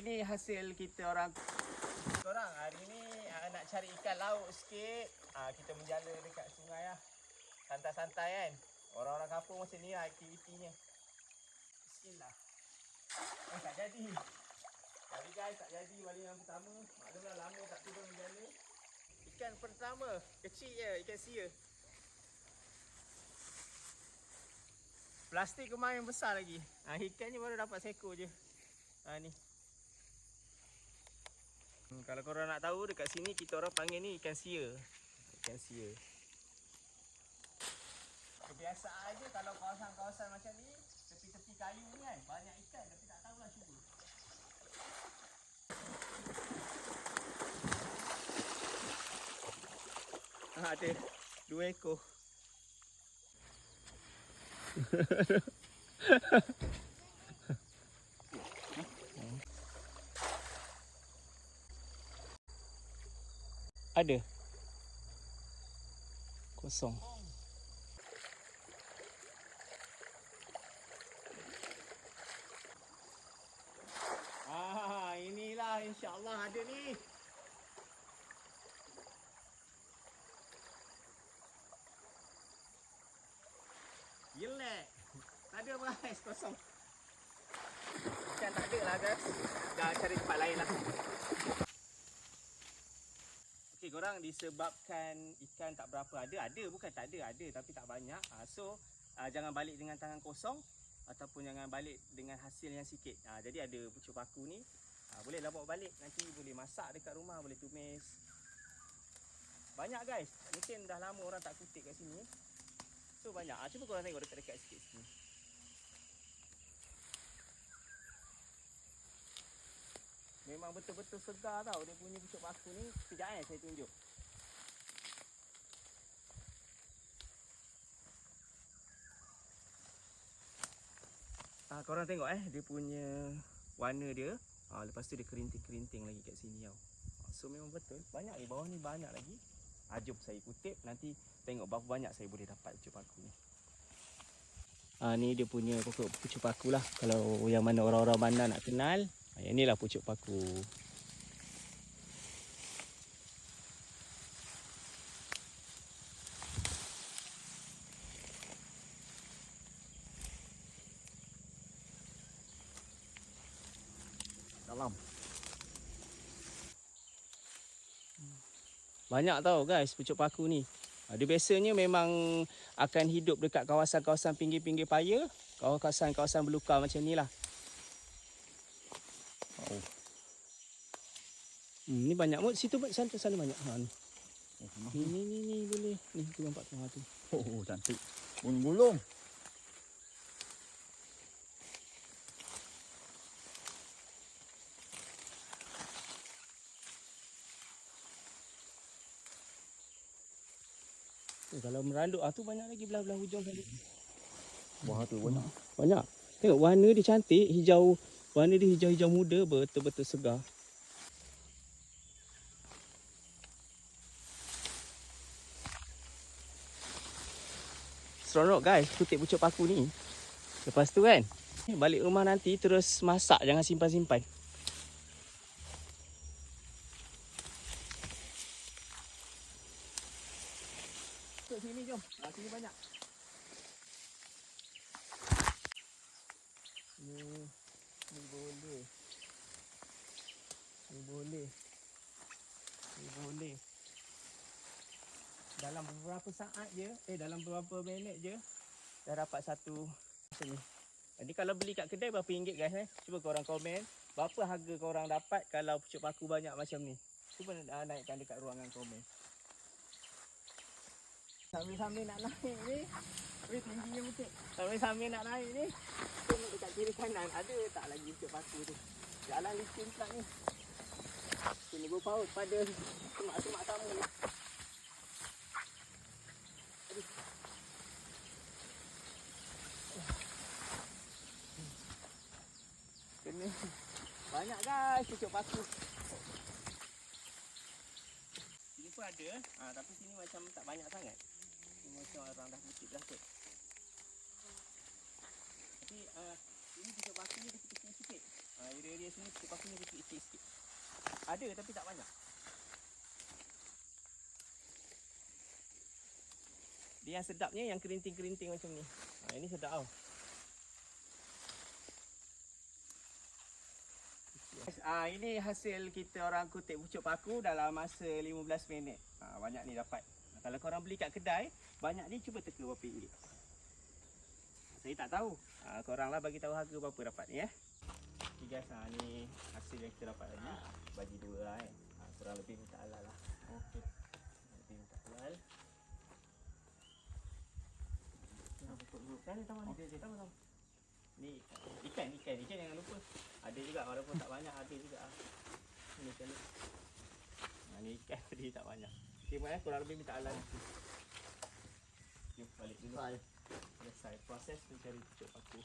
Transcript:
ni hasil kita orang. Hari ni nak cari ikan laut sikit. Kita menjala dekat sungai lah. Santai-santai kan. Orang-orang kampung macam ni lah aktivitinya. Bismillah. Tak jadi. Tapi guys, tak jadi balik yang pertama. Maklumlah lama tak turun menjala. Ikan pertama, kecil je, ikan sia. Plastik kemarin besar lagi. Ikannya baru dapat seekor je. Ni. Kalau korang nak tahu, dekat sini kita orang panggil ni ikan sia. Ikan sia. Kebiasaan je kalau kawasan-kawasan macam ni, tepi-tepi kayu ni kan, banyak ikan tapi tak tahulah cuba. Ada 2 ekor. Ada. Kosong. Inilah insya-Allah ada ni. Jelek. Tak ada guys, kosong. Ikan tak ada lah guys. Dah cari tempat lain lah. Okey korang, disebabkan ikan tak berapa ada bukan tak ada tapi tak banyak. So jangan balik dengan tangan kosong ataupun jangan balik dengan hasil yang sikit. Jadi ada pucuk paku ni, bolehlah bawa balik, nanti boleh masak dekat rumah, boleh tumis. Banyak guys, mungkin dah lama orang tak kutip kat sini. So banyak. Cuba korang tengok dekat-dekat sikit sini. Memang betul-betul segar tau dia punya pucuk paku ni. Sekejap saya tunjuk. Korang tengok dia punya warna dia. Lepas tu dia kerinting-kerinting lagi kat sini tau. So memang betul. Banyak ni, bawah ni banyak lagi. Jom saya kutip, nanti tengok berapa banyak saya boleh dapat pucuk paku ni. Ni dia punya pokok pucuk paku lah. Kalau yang mana orang-orang bandar nak kenal, inilah pucuk paku. Dalam. Banyak tau guys pucuk paku ni. Dia biasanya memang akan hidup dekat kawasan-kawasan pinggir-pinggir paya, kawasan-kawasan belukar macam ni lah. Ni banyak mut, situ sana banyak. Ni boleh. Ni tu nampak tengah tu. Cantik. Gulung. Kalau meranduk tu banyak lagi belah-belah hujung tadi. Wah tu banyak. Banyak. Tengok warna dia cantik, hijau. Warna dia hijau-hijau muda, betul-betul segar. Seronok guys kutip pucuk paku ni. Lepas tu kan, balik rumah nanti terus masak, jangan simpan-simpan. Sini jom. Sini banyak. Ni boleh. Dalam beberapa saat je, dalam beberapa minit je dah dapat satu macam ni. Jadi kalau beli kat kedai berapa ringgit guys Cuba korang komen berapa harga korang dapat kalau pucuk paku banyak macam ni. Cuba naikkan dekat ruangan komen. Sambil-sambil nak naik ni, tingginya bukit. Sambil-sambil nak naik ni, tengok dekat kiri kanan ada tak lagi pucuk paku tu. Jalan licin pula ni. Sini berpaut pada semak-semak sama ni. Kena. Banyak guys pucuk paku. Sini pun ada, tapi sini macam tak banyak sangat. Macam orang dah kutip dah kot. Tapi ini pucuk paku ni kecil-kecil sikit. Area-area sini pucuk paku ni kecil sikit. Ada tapi tak banyak. Dia yang sedapnya yang kerinting-kerinting macam ni. Ini sedap tau. Ini hasil kita orang kutip pucuk paku dalam masa 15 minit. Banyak ni dapat. Kalau korang beli kat kedai, banyak ni cuba teka berapa ringgit. Saya tak tahu. Korang lah bagi tahu harga berapa dapat ni Okay guys, ni hasil yang kita dapat tadi. Bagi dua lah kurang lebih minta halal lah. Okey. Lebih minta halal. Kan tahu ni dia tahu. Ni ikan jangan lupa. Ada juga walaupun tak banyak ada juga. Ni ikan ni. Ni ikan tadi tak banyak. Okey kurang lebih minta halal. Jom balik dulu. Selesai proses mencari pucuk paku.